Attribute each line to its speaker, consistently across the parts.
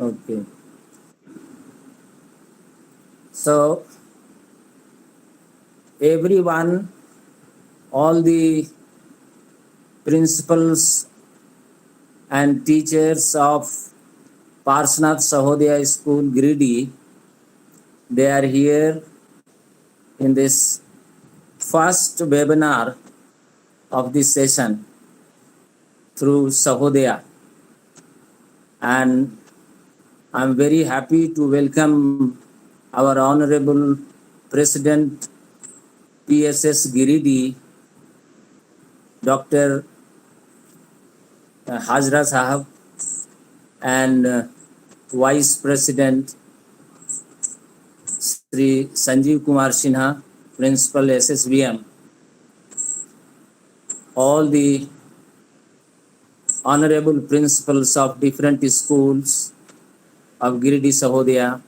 Speaker 1: Okay. So everyone, all the principals and teachers of Parshvnath Sahodaya School, Giridih, they are here in this first webinar of this session through Sahodaya. And I'm very happy to welcome our Honorable President PSS Giridih, Dr. Hajra Sahab, and Vice President Sri Sanjeev Kumar Sinha, Principal SSVM, all the honorable principals of different schools of Giridih Sahodaya,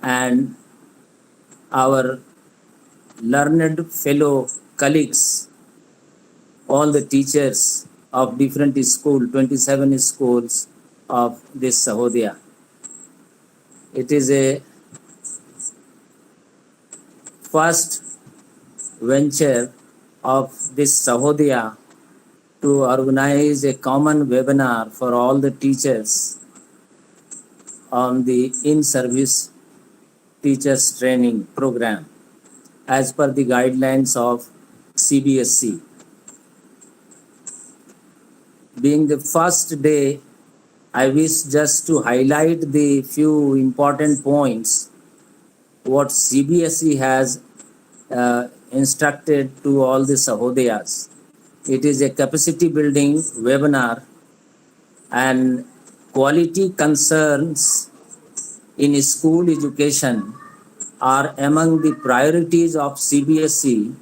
Speaker 1: and our learned fellow colleagues, all the teachers of different schools, 27 schools of this Sahodaya. It is a first venture of this Sahodaya to organize a common webinar for all the teachers on the in-service teachers training program as per the guidelines of CBSE. Being the first day, I wish just to highlight the few important points what CBSE has instructed to all the Sahodayas. It is a capacity building webinar, and quality concerns in school education are among the priorities of CBSE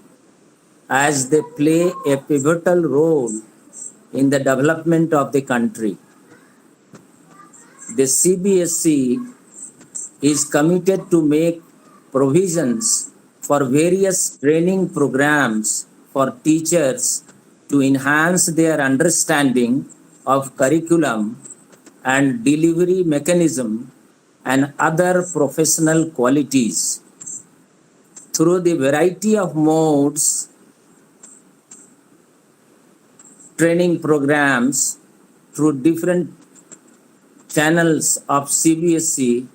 Speaker 1: as they play a pivotal role in the development of the country. The CBSE is committed to make provisions for various training programs for teachers to enhance their understanding of curriculum and delivery mechanism and other professional qualities. Through the variety of modes, training programs through different channels of CBSE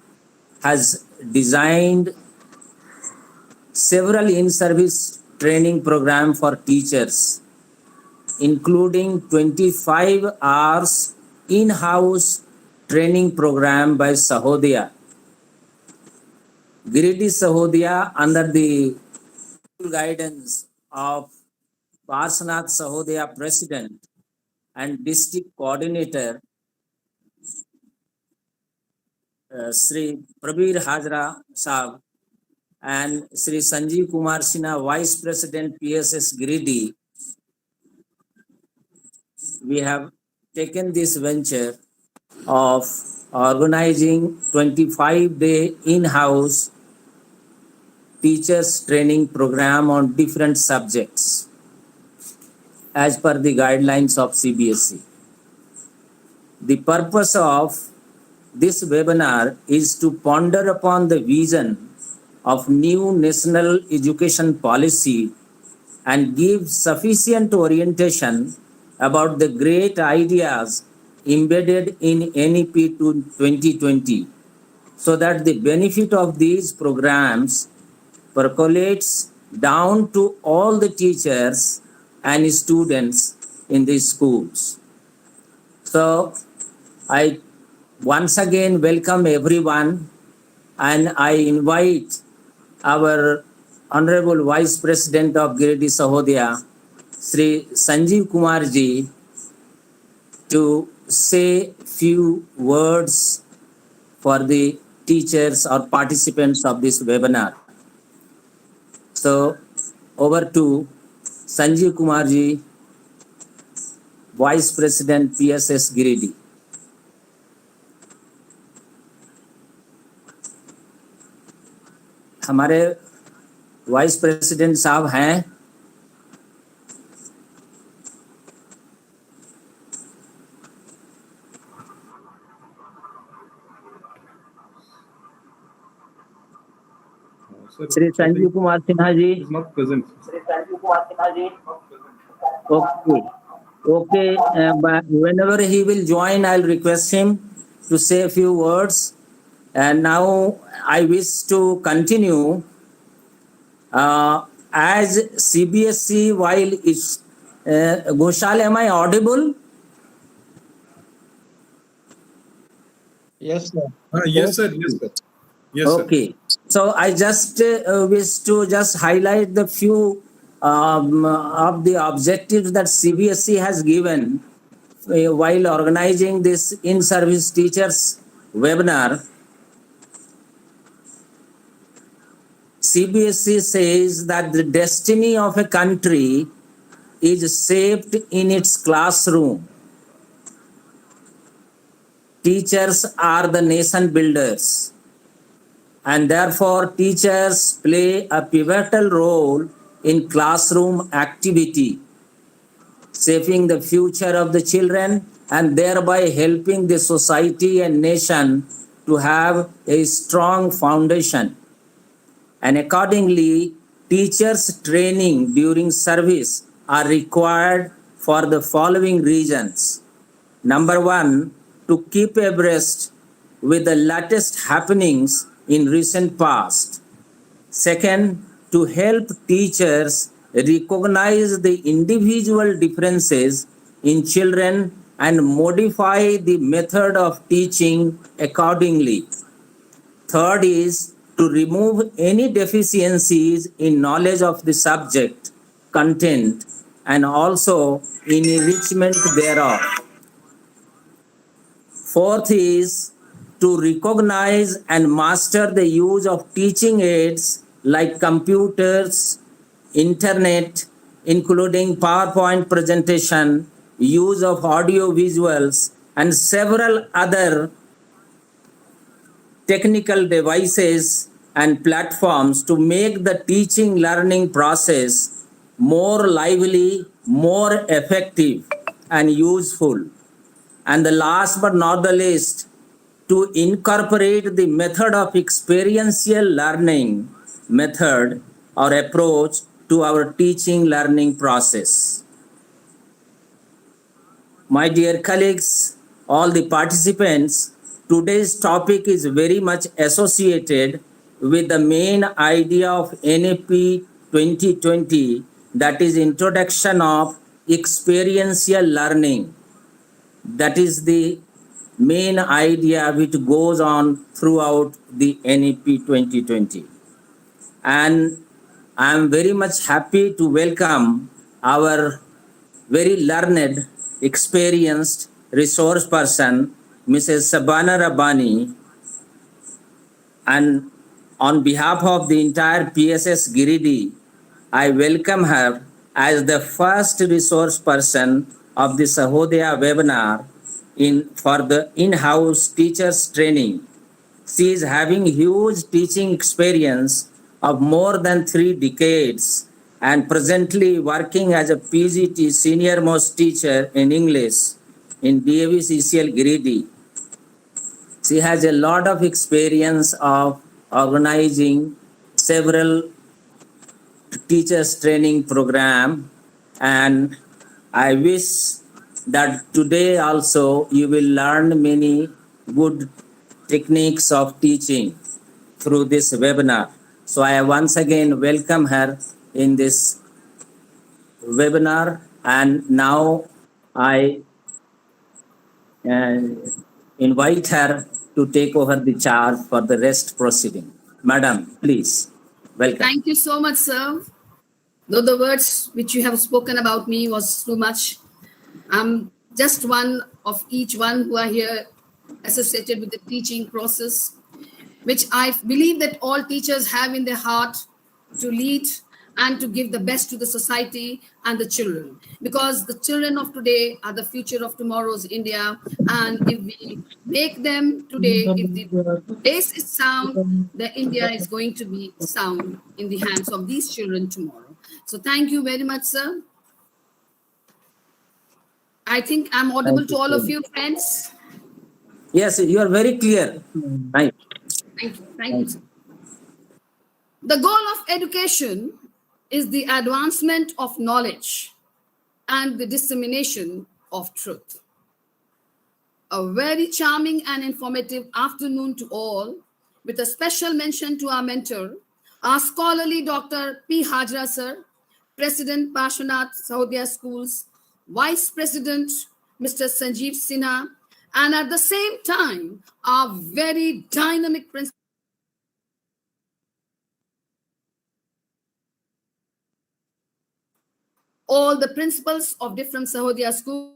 Speaker 1: has designed several in-service training programs for teachers, including 25 hours in-house training program by Sahodaya. Giridih Sahodaya, under the guidance of Parshvnath Sahodaya President and District Coordinator Sri Prabir Hajra Sahab and Sri Sanjeev Kumar Sinha, Vice President PSS Giridih, we have taken this venture of organizing 25-day in-house teachers training program on different subjects as per the guidelines of CBSE. The purpose of this webinar is to ponder upon the vision of new national education policy and give sufficient orientation about the great ideas embedded in NEP 2020, so that the benefit of these programs percolates down to all the teachers and students in the schools. So I once again welcome everyone, and I invite our Honorable Vice President of Giridih Sahodaya, Sri Sanjeev Kumar ji, to say few words for the teachers or participants of this webinar. So over to Sanjeev Kumar ji, Vice President PSS Giridih. हमारे vice president साहब हैं? Sri Sanjeev Kumar Sinha ji.
Speaker 2: Is not present.
Speaker 1: Okay. Okay. But whenever he will join, I'll request him to say a few words. And now I wish to continue. As CBSE, while it's Ghoshal, am I audible?
Speaker 3: Yes, sir.
Speaker 2: Yes, sir. Yes, sir. Yes, sir.
Speaker 1: Okay. So I just wish to just highlight the few of the objectives that CBSE has given while organizing this in-service teachers webinar. CBSE says that the destiny of a country is shaped in its classroom. Teachers are the nation builders, and therefore teachers play a pivotal role in classroom activity, shaping the future of the children and thereby helping the society and nation to have a strong foundation. And accordingly, teachers' training during service are required for the following reasons. Number one, to keep abreast with the latest happenings in recent past. Second, to help teachers recognize the individual differences in children and modify the method of teaching accordingly. Third is to remove any deficiencies in knowledge of the subject, content, and also in enrichment thereof. Fourth is to recognize and master the use of teaching aids like computers, internet, including PowerPoint presentation, use of audio visuals, and several other technical devices and platforms to make the teaching learning process more lively, more effective, and useful. And the last but not the least, to incorporate the method of experiential learning method or approach to our teaching learning process. My dear colleagues, all the participants, today's topic is very much associated with the main idea of NAP 2020, that is introduction of experiential learning. That is the main idea which goes on throughout the NAP 2020. And I am very much happy to welcome our very learned, experienced resource person, Mrs. Shabana Rabbani. And on behalf of the entire PSS Giridih, I welcome her as the first resource person of the Sahodaya webinar for the in-house teachers training. She is having huge teaching experience of more than 3 decades and presently working as a PGT senior most teacher in English in DAV CCL Giridih. She has a lot of experience of organizing several teachers training program, and I wish that today also you will learn many good techniques of teaching through this webinar. So I once again welcome her in this webinar, and now I invite her to take over the charge for the rest proceeding. Madam, please, welcome.
Speaker 4: Thank you so much, sir. Though the words which you have spoken about me was too much, I'm just one of each one who are here associated with the teaching process, which I believe that all teachers have in their heart to lead and to give the best to the society and the children. Because the children of today are the future of tomorrow's India. And if we make them today, if the base is sound, the India is going to be sound in the hands of these children tomorrow. So thank you very much, sir. I think I'm audible to all of you, friends.
Speaker 1: Yes, you are very clear. Right.
Speaker 4: Thank you. Thank you, sir. The goal of education is the advancement of knowledge and the dissemination of truth. A very charming and informative afternoon to all, with a special mention to our mentor, our scholarly Dr. P. Hajra sir, President Parshvnath Sahodaya Schools, Vice President Mr. Sanjeev Sinha, and at the same time, our very dynamic principal, all the principals of different Sahodaya schools,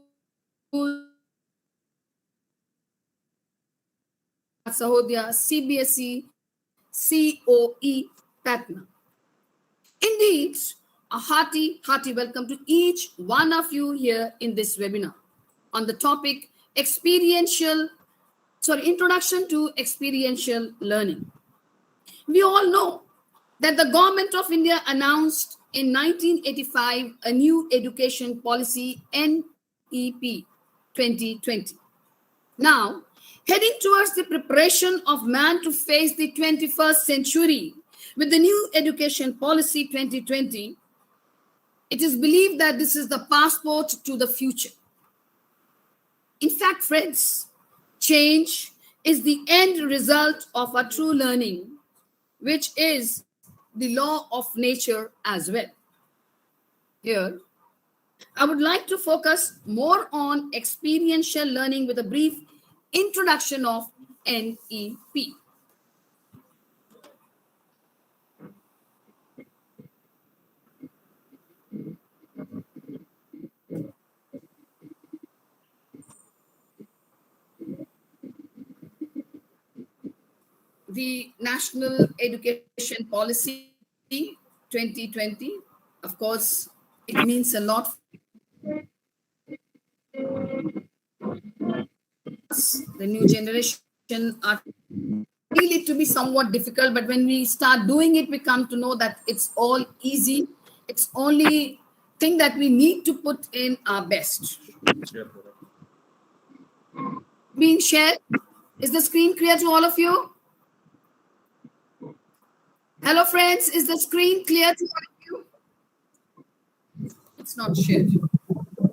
Speaker 4: Sahodaya, CBSE, COE-PATNA. Indeed, a hearty welcome to each one of you here in this webinar on the topic Introduction to Experiential Learning. We all know that the Government of India announced in 1985 a new education policy, NEP 2020. Now, heading towards the preparation of man to face the 21st century with the new education policy 2020, it is believed that this is the passport to the future. In fact, friends, change is the end result of a true learning, which is the law of nature as well. Here, I would like to focus more on experiential learning with a brief introduction of NEP. The National Education Policy 2020, of course, it means a lot. The new generation are feel it to be somewhat difficult, but when we start doing it, we come to know that it's all easy. It's only thing that we need to put in our best. Being shared. Is the screen clear to all of you? Hello, friends. Is the screen clear to all of you? It's not shared.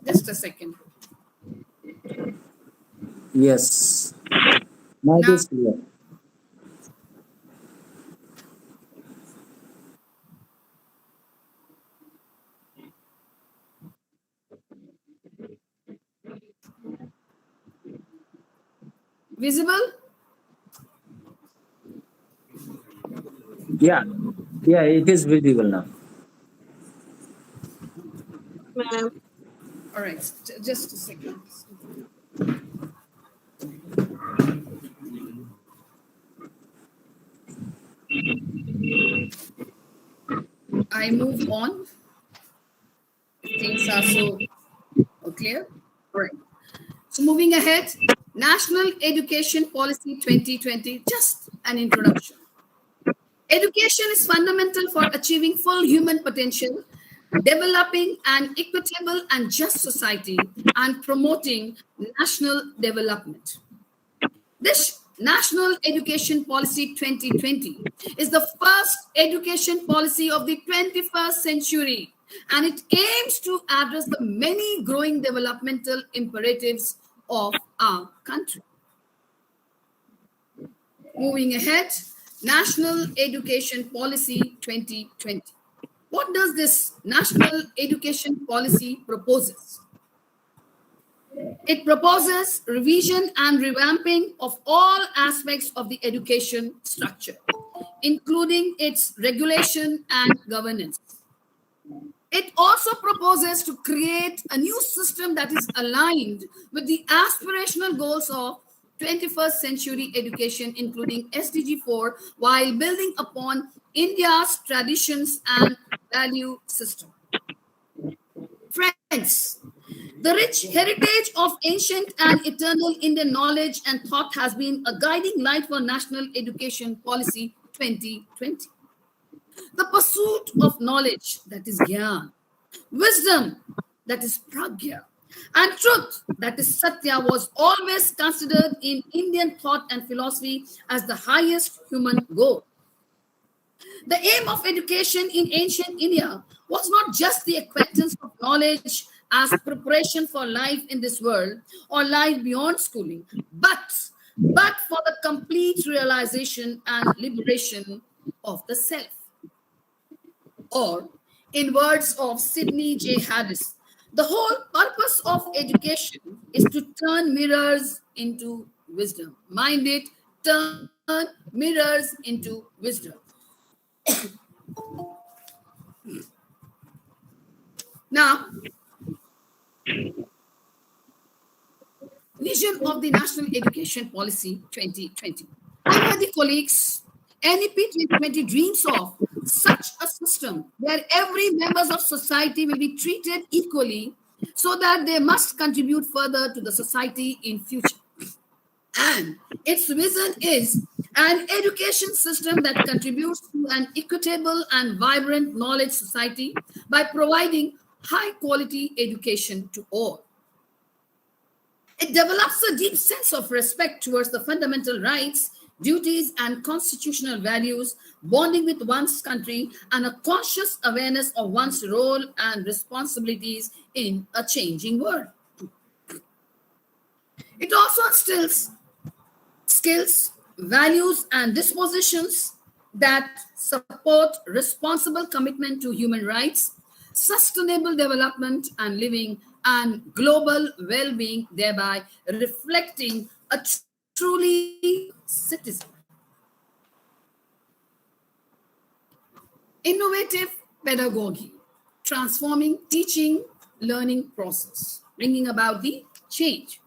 Speaker 4: Just a second.
Speaker 1: Yes. Now it is clear.
Speaker 4: Visible?
Speaker 1: Yeah, it is visible now.
Speaker 4: All right, just a second. I move on. Things are so clear. All right. So moving ahead, National Education Policy 2020, just an introduction. Education is fundamental for achieving full human potential, developing an equitable and just society, and promoting national development. This National Education Policy 2020 is the first education policy of the 21st century, and it aims to address the many growing developmental imperatives of our country. Moving ahead, National Education Policy 2020. What does this National Education Policy proposes? It proposes revision and revamping of all aspects of the education structure, including its regulation and governance. It also proposes to create a new system that is aligned with the aspirational goals of 21st century education, including SDG 4, while building upon India's traditions and value system. Friends, the rich heritage of ancient and eternal Indian knowledge and thought has been a guiding light for National Education Policy 2020. The pursuit of knowledge, that is Gyan, wisdom, that is Pragya, and truth, that is Satya, was always considered in Indian thought and philosophy as the highest human goal. The aim of education in ancient India was not just the acquaintance of knowledge as preparation for life in this world or life beyond schooling, but for the complete realization and liberation of the self. Or, in words of Sidney J. Harris, the whole purpose of education is to turn mirrors into wisdom. Mind it, turn mirrors into wisdom. Now, vision of the National Education Policy 2020. My worthy colleagues, NEP 2020 dreams of such a system where every members of society will be treated equally so that they must contribute further to the society in future. And its vision is an education system that contributes to an equitable and vibrant knowledge society by providing high quality education to all. It develops a deep sense of respect towards the fundamental rights, duties, and constitutional values, bonding with one's country, and a conscious awareness of one's role and responsibilities in a changing world. It also instills skills, values, and dispositions that support responsible commitment to human rights, sustainable development and living, and global well-being, thereby reflecting a truly citizen. Innovative pedagogy, transforming teaching learning process, bringing about the change.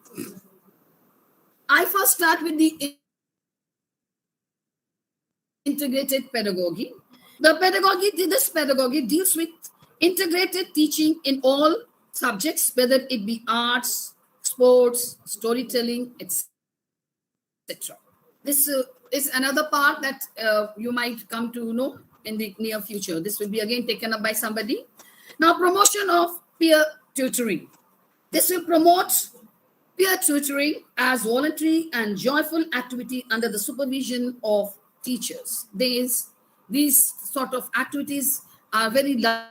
Speaker 4: I first start with the integrated pedagogy. This pedagogy deals with integrated teaching in all subjects, whether it be arts, sports, storytelling, etc. This is another part that you might come to know in the near future. This will be again taken up by somebody. Now, promotion of peer tutoring. This will promote peer tutoring as voluntary and joyful activity under the supervision of teachers. These sort of activities are very loved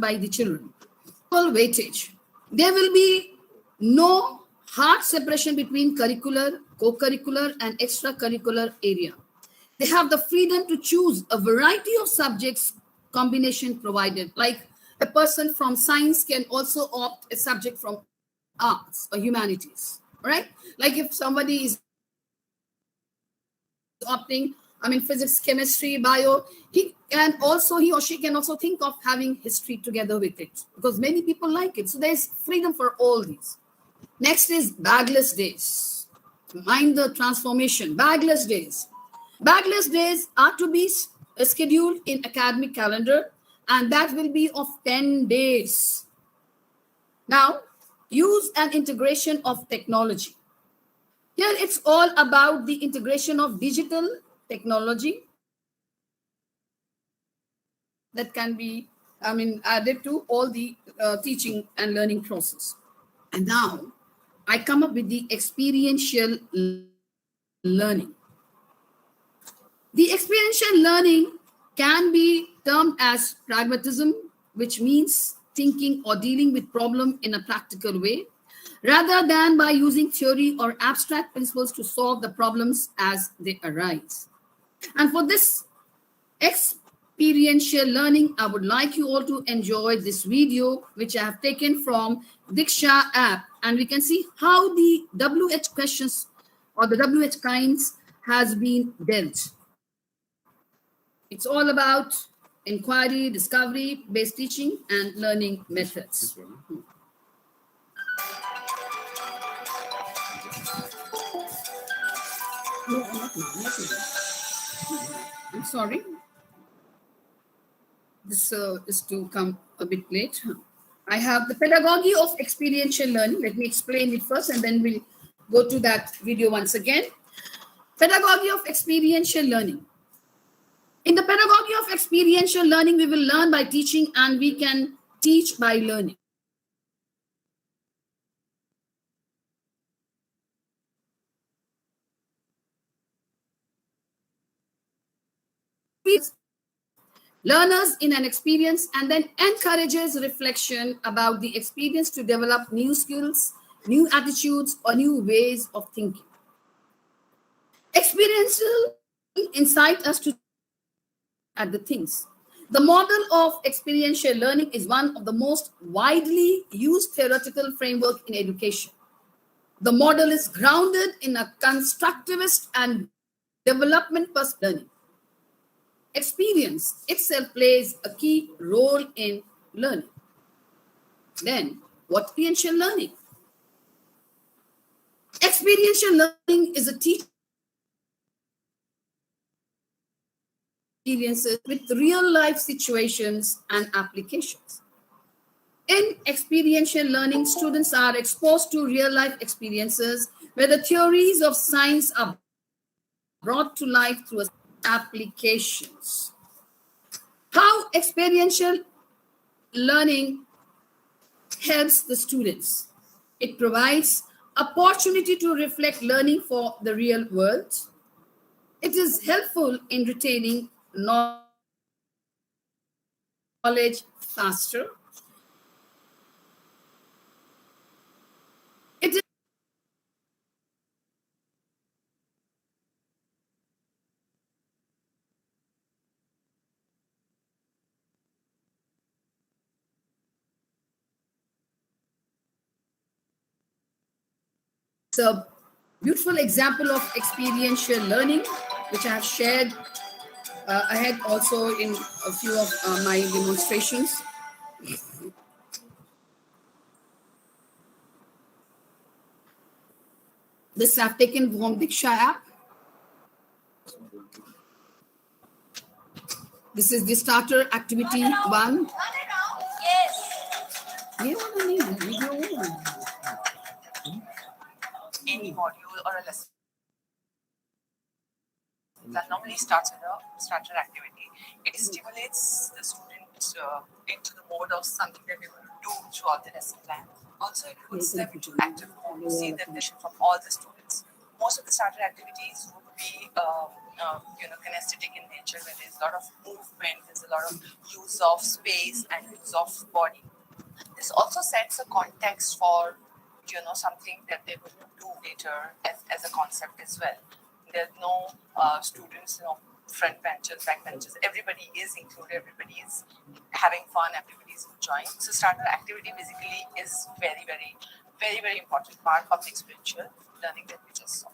Speaker 4: by the children. Equal weightage. There will be no hard separation between curricular, co-curricular, and extracurricular area. They have the freedom to choose a variety of subjects combination provided. Like a person from science can also opt a subject from arts or humanities, right? Like if somebody is opting, physics, chemistry, bio, he or she can also think of having history together with it because many people like it. So there's freedom for all these. Next is bagless days. Mind the transformation. Bagless days. Bagless days are to be scheduled in academic calendar, and that will be of 10 days. Now, use and integration of technology. Here it's all about the integration of digital technology that can be, added to all the teaching and learning process. And now I come up with the experiential learning. The experiential learning can be termed as pragmatism, which means thinking or dealing with problem in a practical way, rather than by using theory or abstract principles to solve the problems as they arise. And for this experiential learning, I would like you all to enjoy this video, which I have taken from Diksha app. And we can see how the WH questions or the WH kinds has been dealt. It's all about inquiry, discovery, based teaching, and learning methods. I'm sorry. This is to come a bit late. I have the pedagogy of experiential learning. Let me explain it first, and then we'll go to that video once again. Pedagogy of experiential learning. In the pedagogy of experiential learning, we will learn by teaching, and we can teach by learning. learners in an experience and then encourages reflection about the experience to develop new skills, new attitudes, or new ways of thinking. Experiential incite us to at the things. The model of experiential learning is one of the most widely used theoretical framework in education. The model is grounded in a constructivist and development perspective learning. Experience itself plays a key role in learning. Then, what experiential learning? Experiential learning is a teaching experiences with real life situations and applications. In experiential learning, students are exposed to real life experiences where the theories of science are brought to life through applications. How experiential learning helps the students? It provides opportunity to reflect learning for the real world. It is helpful in retaining knowledge faster. It is a beautiful example of experiential learning, which I have shared ahead also in a few of my demonstrations. This I've taken from Diksha app. This is the starter activity 1.
Speaker 3: Any module or a lesson that normally starts with a starter activity. It stimulates the student into the mode of something that they will do throughout the lesson plan. Also, it puts them into active mode. You see the vision from all the students. Most of the starter activities would be kinesthetic in nature, where there's a lot of movement, there's a lot of use of space and use of body. This also sets a context for something that they will do later as a concept as well. There's no students, front benches, back benches. Everybody is included. Everybody is having fun. Everybody is enjoying. So starter activity basically is very, very, very, very important part of the experiential learning that we just saw.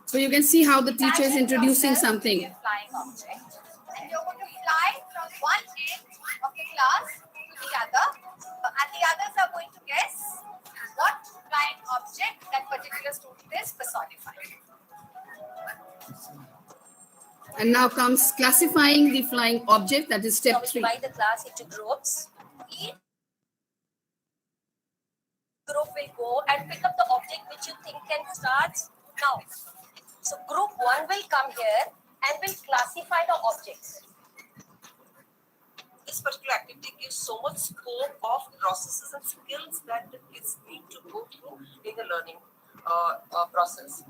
Speaker 4: So you can see how the teacher is introducing something.
Speaker 5: Flying object, and you're going to fly from one end of the class to the other, and the others are going to guess what flying object that particular student is personifying.
Speaker 4: And now comes classifying the flying object, that is step 3.
Speaker 5: Divide the class into groups. Each group will go and pick up the object which you think can start now. So group 1 will come here and will classify the objects.
Speaker 3: This particular activity gives so much scope of processes and skills that the kids need to go through in the learning process.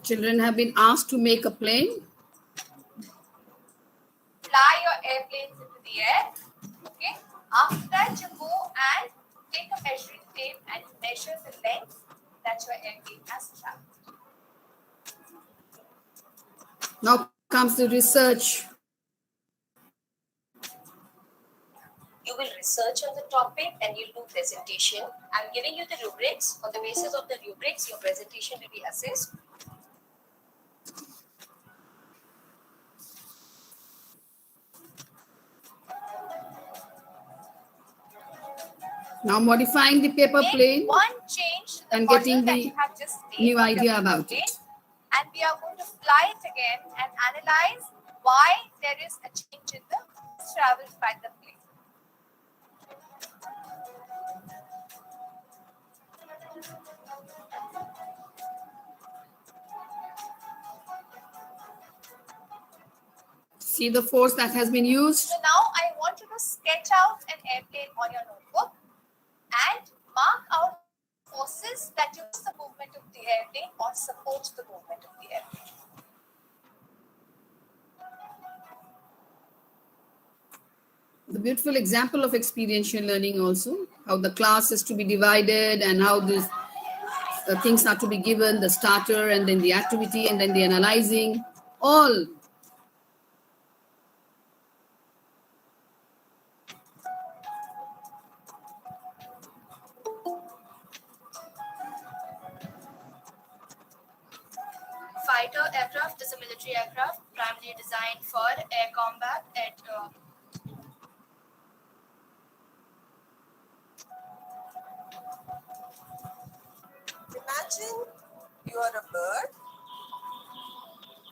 Speaker 4: Children have been asked to make a plane.
Speaker 5: Fly your airplanes into the air. Okay. After that, you go and take a measuring tape and measure the length that your airplane has traveled.
Speaker 4: Now comes the research.
Speaker 5: You will research on the topic and you'll do presentation. I'm giving you the rubrics. On the basis of the rubrics, your presentation will be assessed.
Speaker 4: Now modifying the paper plane
Speaker 5: One change to the
Speaker 4: and
Speaker 5: model
Speaker 4: getting
Speaker 5: that
Speaker 4: the
Speaker 5: you have just made
Speaker 4: new
Speaker 5: on your
Speaker 4: idea
Speaker 5: paper
Speaker 4: about
Speaker 5: plane.
Speaker 4: it.
Speaker 5: And we are going to fly it again and analyze why there is a change in the traveled by the plane.
Speaker 4: See the force that has been used.
Speaker 5: So now I want you to sketch out an airplane on your notebook. forces that use the movement of the airplane or support the movement of the airplane.
Speaker 4: The beautiful example of experiential learning also, how the class is to be divided and how these things are to be given, the starter and then the activity and then the analyzing, all.
Speaker 5: Fighter aircraft is a military aircraft primarily designed for air combat at
Speaker 6: Imagine you are a bird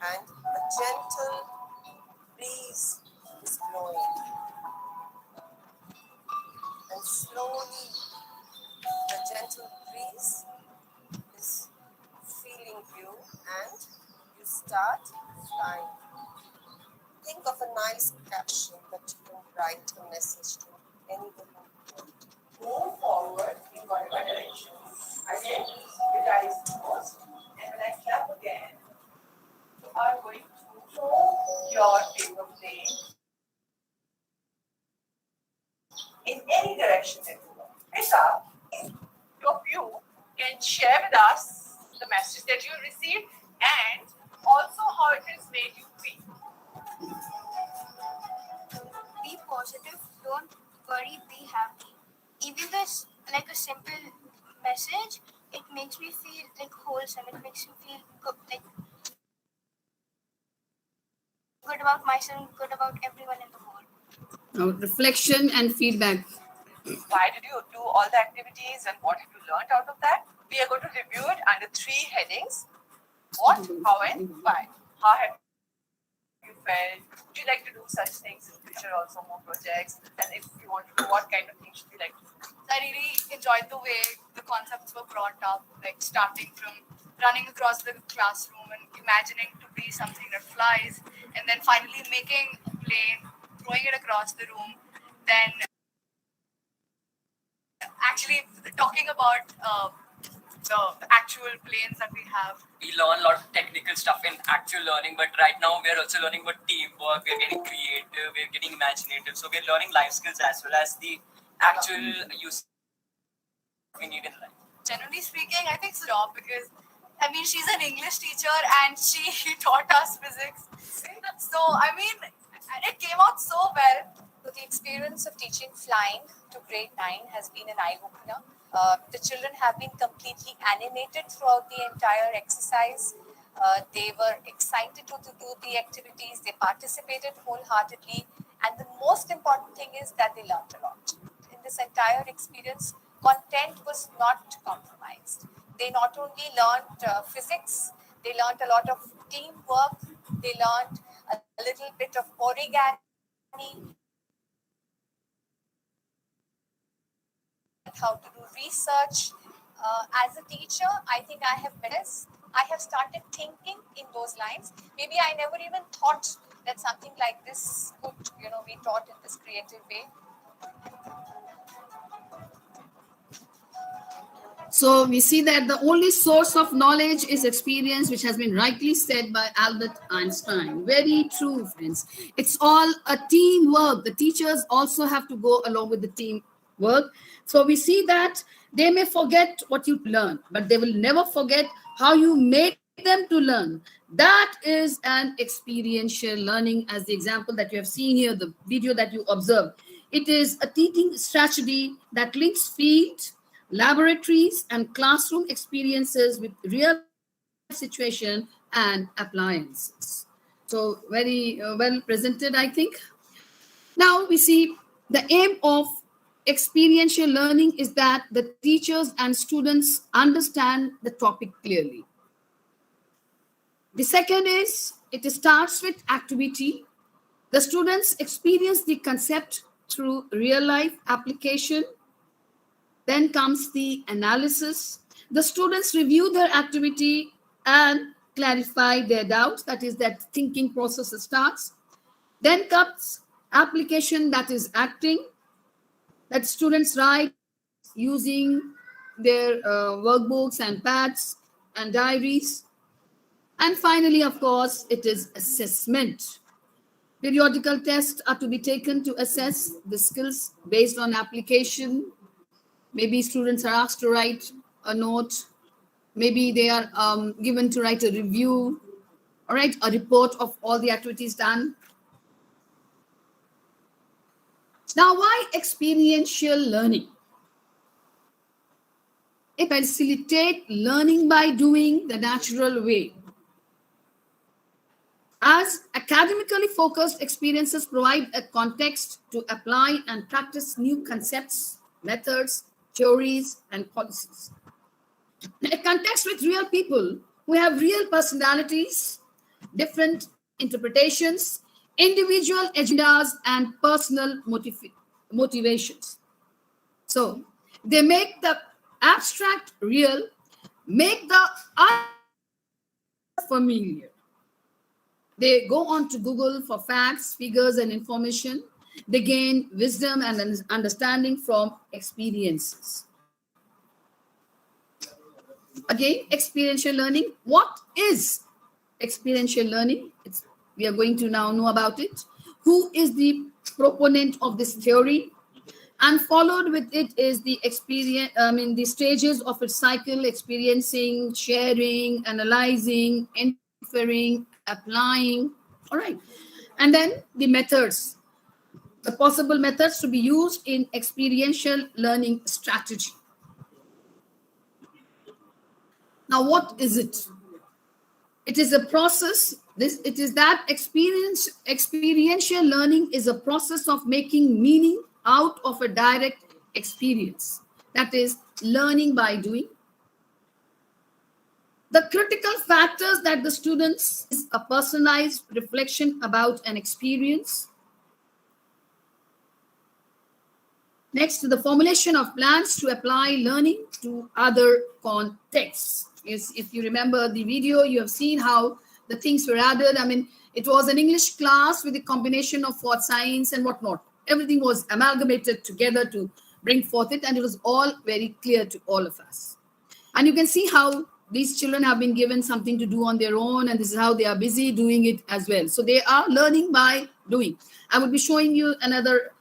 Speaker 6: and a gentle breeze is blowing. And slowly the gentle breeze is feeling you and you start flying. Think of a nice caption that you can write a message to anyone.
Speaker 3: Move forward in whatever direction. Again, your eyes closed, and when I clap again, you are going to throw your paper plane in any direction that you want. Rita, two of you can share with us the message that you received and also how it has made you feel.
Speaker 7: Be positive, don't worry, be happy. Even this, like a simple message, it makes me feel like wholesome. It makes me feel good, like good about myself, good about everyone in the world.
Speaker 4: Now, reflection and feedback.
Speaker 3: Why did you do all the activities and what have you learned out of that? We are going to review it under 3 headings. What, how, and why. How have you felt? Would you like to do such things in future also, more projects? And if you want to do, what kind of things should you like to do?
Speaker 8: I really enjoyed the way the concepts were brought up, like starting from running across the classroom and imagining to be something that flies, and then finally making a plane, throwing it across the room, then actually talking about the actual planes that we have.
Speaker 9: We learn a lot of technical stuff in actual learning, but right now we're also learning about teamwork, we're getting creative, we're getting imaginative. So we're learning life skills as well as the actual use we need in life.
Speaker 8: Generally speaking, I think it's a job because, I mean, she's an English teacher and she taught us physics. So, I mean, it came out so well.
Speaker 5: So the experience of teaching flying to grade 9 has been an eye-opener. The children have been completely animated throughout the entire exercise. They were excited to do the activities. They participated wholeheartedly. And the most important thing is that they learned a lot. In this entire experience, content was not compromised. They not only learned physics, they learned a lot of teamwork. They learned a little bit of origami, how to do research. As a teacher, I think I have started thinking in those lines. Maybe I never even thought that something like this could, be taught in this creative way.
Speaker 4: So we see that the only source of knowledge is experience, which has been rightly said by Albert Einstein. Very true, friends. It's all a teamwork. The teachers also have to go along with the teamwork. So we see that they may forget what you learned, but they will never forget how you made them to learn. That is an experiential learning, as the example that you have seen here, the video that you observed. It is a teaching strategy that links field, laboratories, and classroom experiences with real situation and appliances. So very well presented, I think. Now we see the aim of experiential learning is that the teachers and students understand the topic clearly. The second is it starts with activity. The students experience the concept through real life application. Then comes the analysis. The students review their activity and clarify their doubts. That is, that thinking process starts. Then comes application, that is acting. That students write using their workbooks and pads and diaries. And finally, of course, it is assessment. Periodical tests are to be taken to assess the skills based on application. Maybe students are asked to write a note. Maybe they are given to write a review, all right, a report of all the activities done. Now, why experiential learning? It facilitates learning by doing the natural way. As academically focused experiences provide a context to apply and practice new concepts, methods, theories, and policies. A context with real people who have real personalities, different interpretations, individual agendas, and personal motivations. So they make the abstract real, make the unfamiliar. They go on to Google for facts, figures, and information. They gain wisdom and understanding from experiences. Again, experiential learning. What is experiential learning? We are going to now know about it. Who is the proponent of this theory? And followed with it is the the stages of its cycle: experiencing, sharing, analyzing, inferring, applying. All right. And then the methods, the possible methods to be used in experiential learning strategy. Now, what is it? It is a process. Experiential learning is a process of making meaning out of a direct experience. That is learning by doing. The critical factors that the students is a personalized reflection about an experience. Next, the formulation of plans to apply learning to other contexts. If you remember the video, you have seen how the things were added. It was an English class with a combination of what science and whatnot. Everything was amalgamated together to bring forth it, and it was all very clear to all of us. And you can see how these children have been given something to do on their own, and this is how they are busy doing it as well. So they are learning by doing. I will be showing you another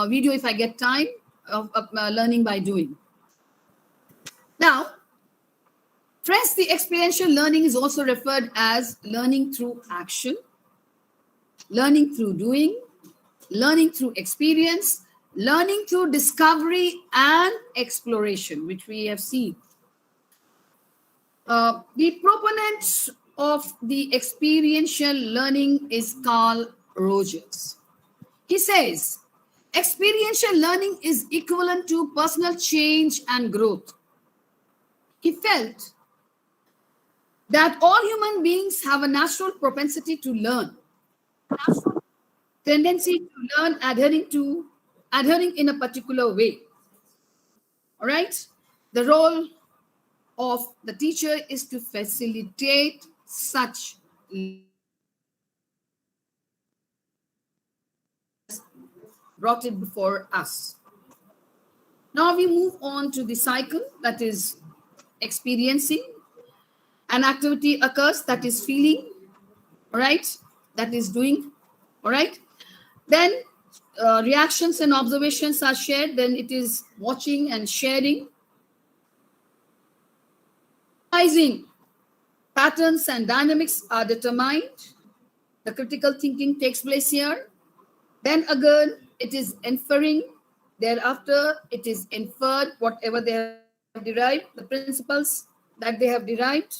Speaker 4: video if I get time of learning by doing. Now, friends, the experiential learning is also referred as learning through action, learning through doing, learning through experience, learning through discovery and exploration, which we have seen. The proponent of the experiential learning is Carl Rogers. He says, experiential learning is equivalent to personal change and growth. He felt that all human beings have a natural propensity to learn, tendency to learn adhering in a particular way. All right? The role of the teacher is to facilitate such brought it before us. Now we move on to the cycle, that is experiencing. An activity occurs, that is feeling, all right? That is doing, all right? Then reactions and observations are shared. Then it is watching and sharing. Analyzing patterns and dynamics are determined. The critical thinking takes place here. Then again, it is inferring. Thereafter, it is inferred, whatever they have derived, the principles that they have derived.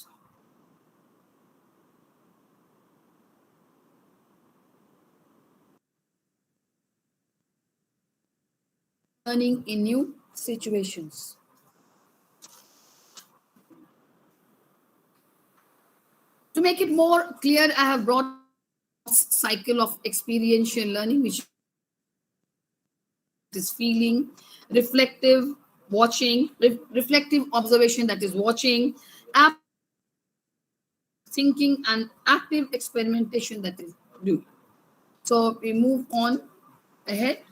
Speaker 4: Learning in new situations. To make it more clear, I have brought cycle of experiential learning, which is feeling, reflective, watching, reflective observation, that is watching, thinking, and active experimentation, that is doing. So we move on ahead.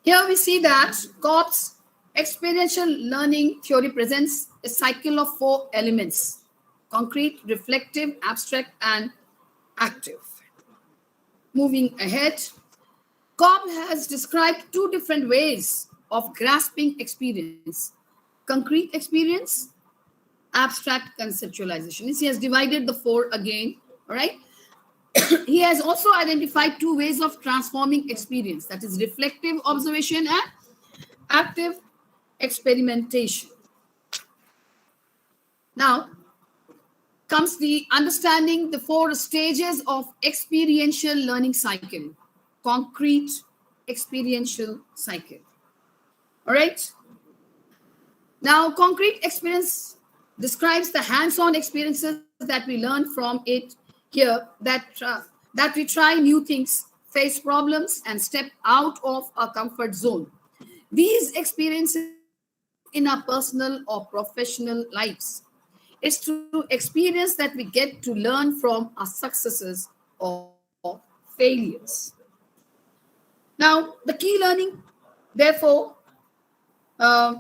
Speaker 4: Here we see that COE-PATNA Experiential learning theory presents a cycle of 4 elements: concrete, reflective, abstract, and active. Moving ahead, Cobb has described 2 different ways of grasping experience: concrete experience, abstract conceptualization. He has divided the 4 again, all right? He has also identified 2 ways of transforming experience, that is reflective observation and active experimentation. Now comes the understanding the 4 stages of experiential learning cycle. Concrete experiential cycle. All right. Now, concrete experience describes the hands-on experiences that we learn from it here, that we try new things, face problems, and step out of our comfort zone. These experiences in our personal or professional lives. It's through experience that we get to learn from our successes or failures. Now, the key learning, therefore,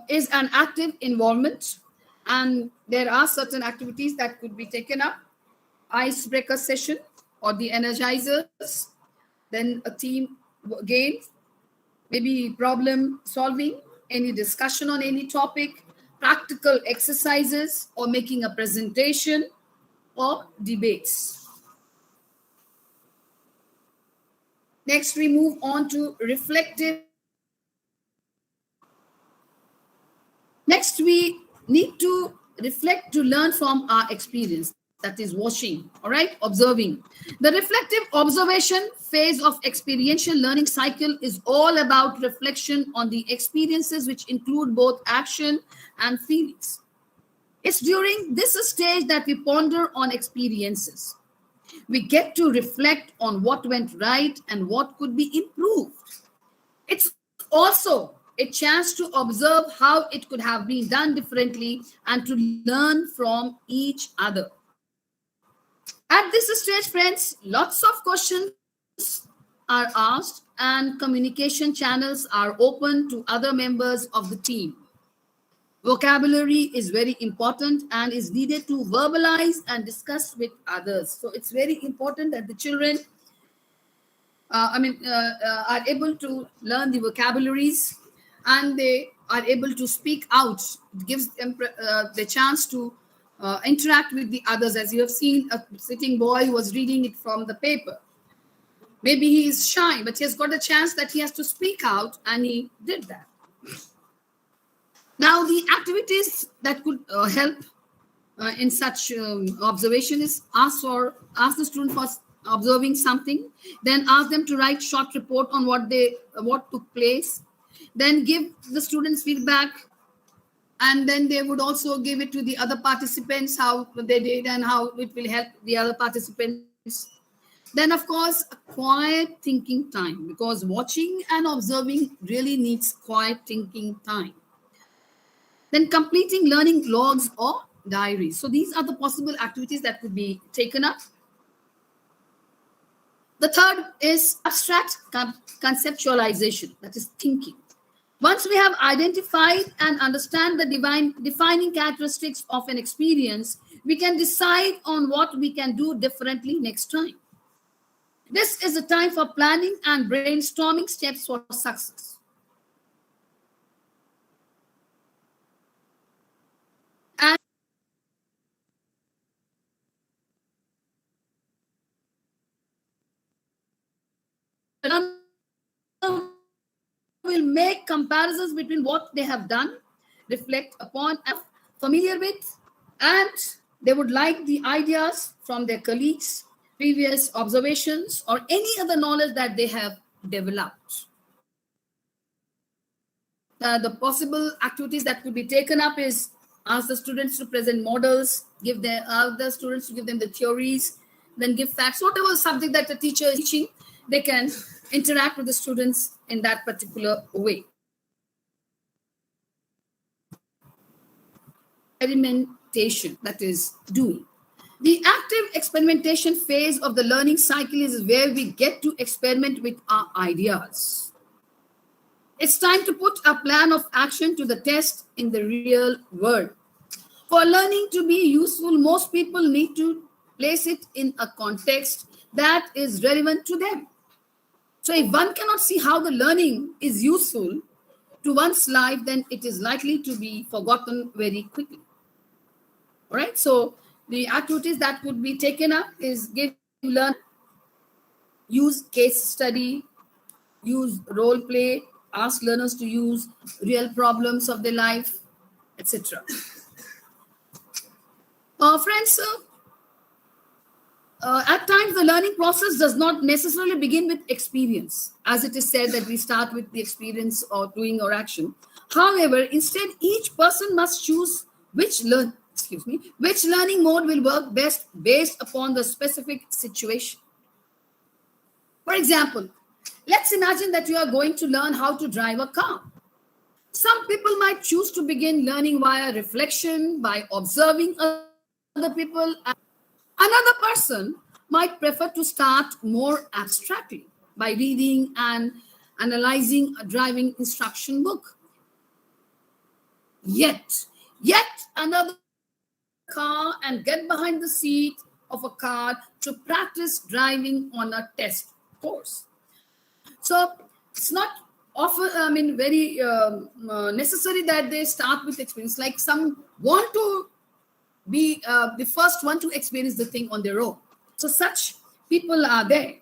Speaker 4: is an active involvement, and there are certain activities that could be taken up: icebreaker session or the energizers, then a team game, maybe problem solving, any discussion on any topic, practical exercises, or making a presentation, or debates. Next, we move on to reflective. Next, we need to reflect to learn from our experience. That is watching, all right, observing. The reflective observation phase of experiential learning cycle is all about reflection on the experiences, which include both action and feelings. It's during this stage that we ponder on experiences. We get to reflect on what went right and what could be improved. It's also a chance to observe how it could have been done differently and to learn from each other. At this stage, friends, lots of questions are asked and communication channels are open to other members of the team. Vocabulary is very important and is needed to verbalize and discuss with others. So it's very important that the children are able to learn the vocabularies and they are able to speak out. It gives them the chance to interact with the others. As you have seen, a sitting boy was reading it from the paper. Maybe he is shy, but he has got a chance that he has to speak out, and he did that. Now, the activities that could help in such observation is ask the student for observing something, then ask them to write short report on what took place, then give the students feedback, and then they would also give it to the other participants how they did and how it will help the other participants. Then, of course, a quiet thinking time, because watching and observing really needs quiet thinking time. Then completing learning logs or diaries. So these are the possible activities that could be taken up. The third is abstract conceptualization, that is thinking. Once we have identified and understand the defining characteristics of an experience, we can decide on what we can do differently next time. This is a time for planning and brainstorming steps for success. And will make comparisons between what they have done, reflect upon, and familiar with, and they would like the ideas from their colleagues, previous observations, or any other knowledge that they have developed. The possible activities that could be taken up is ask the students to present models, ask the students to give them the theories, then give facts. Whatever subject that the teacher is teaching, they can interact with the students in that particular way. Experimentation, that is doing. The active experimentation phase of the learning cycle is where we get to experiment with our ideas. It's time to put a plan of action to the test in the real world. For learning to be useful, most people need to place it in a context that is relevant to them. So if one cannot see how the learning is useful to one's life, then it is likely to be forgotten very quickly. All right. So the activities that could be taken up is give learn, use case study, use role play, ask learners to use real problems of their life, etc. Friends, at times the learning process does not necessarily begin with experience, as it is said that we start with the experience or doing or action. However, instead, each person must choose which learning mode will work best based upon the specific situation. For example, let's imagine that you are going to learn how to drive a car. Some people might choose to begin learning via reflection, by observing other people. Another person might prefer to start more abstractly by reading and analyzing a driving instruction book. Yet another car and get behind the seat of a car to practice driving on a test course. So it's not often, very necessary that they start with experience. Like some want to be the first one to experience the thing on their own. So such people are there.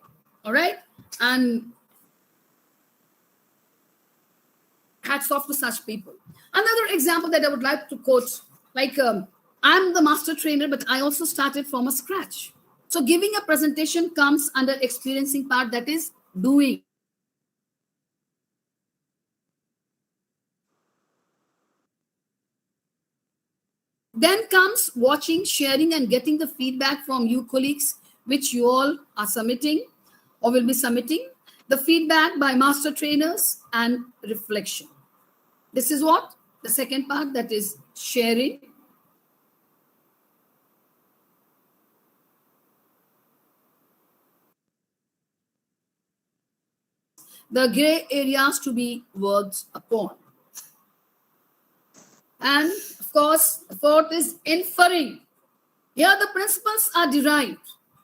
Speaker 4: All right. And hats off to such people. Another example that I would like to quote, like I'm the master trainer, but I also started from a scratch. So giving a presentation comes under experiencing part, that is doing. Then comes watching, sharing, and getting the feedback from you colleagues, which you all are submitting or will be submitting. The feedback by master trainers and reflection. This is what? The second part, that is sharing. The gray areas to be worked upon. And of course, the fourth is inferring. Here the principles are derived.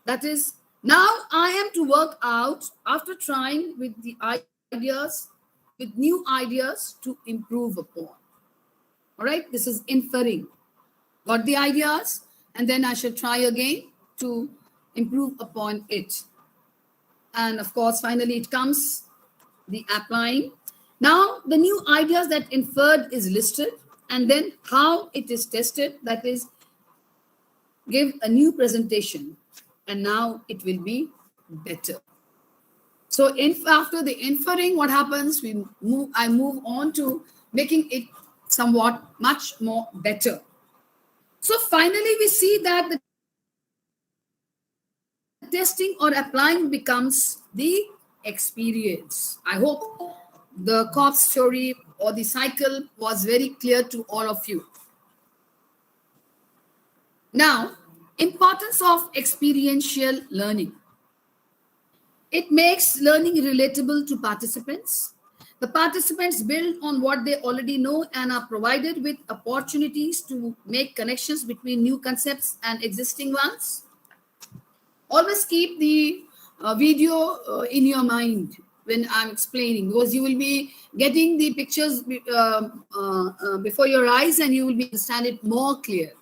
Speaker 4: That is, now I am to work out after trying with the ideas, with new ideas to improve upon. All right, this is inferring. Got the ideas, and then I shall try again to improve upon it. And of course, finally it comes the applying. Now the new ideas that inferred is listed, and then how it is tested, that is, give a new presentation, and now it will be better. So after the inferring, what happens? I move on to making it somewhat much more better. So finally, we see that the testing or applying becomes the experience. I hope the COP story or the cycle was very clear to all of you. Now, importance of experiential learning. It makes learning relatable to participants. The participants build on what they already know and are provided with opportunities to make connections between new concepts and existing ones. Always keep the video in your mind when I'm explaining, because you will be getting the pictures before your eyes and you will be understand it more clear.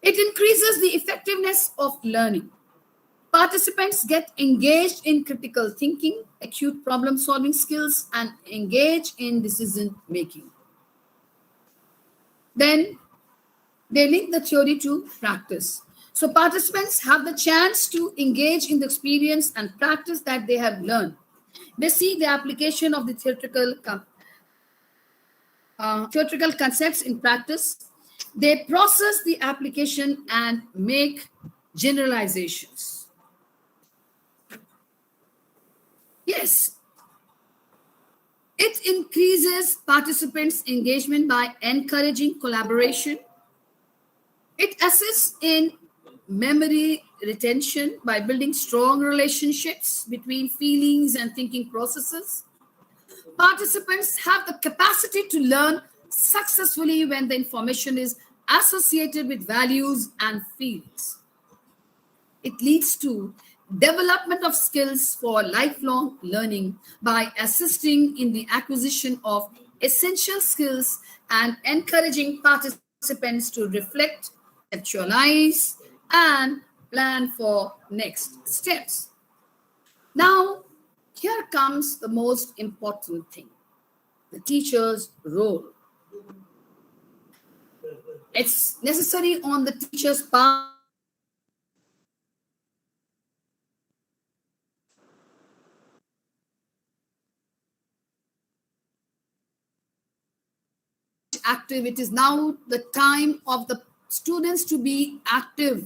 Speaker 4: It increases the effectiveness of learning. Participants get engaged in critical thinking, acute problem-solving skills, and engage in decision-making. Then they link the theory to practice. So participants have the chance to engage in the experience and practice that they have learned. They see the application of the theoretical concepts in practice. They process the application and make generalizations. Yes, it increases participants' engagement by encouraging collaboration. It assists in memory retention by building strong relationships between feelings and thinking processes. Participants have the capacity to learn successfully when the information is associated with values and feelings. It leads to development of skills for lifelong learning by assisting in the acquisition of essential skills and encouraging participants to reflect, conceptualize, and plan for next steps. Now, here comes the most important thing, the teacher's role. It's necessary on the teacher's part active. It is now the time of the students to be active.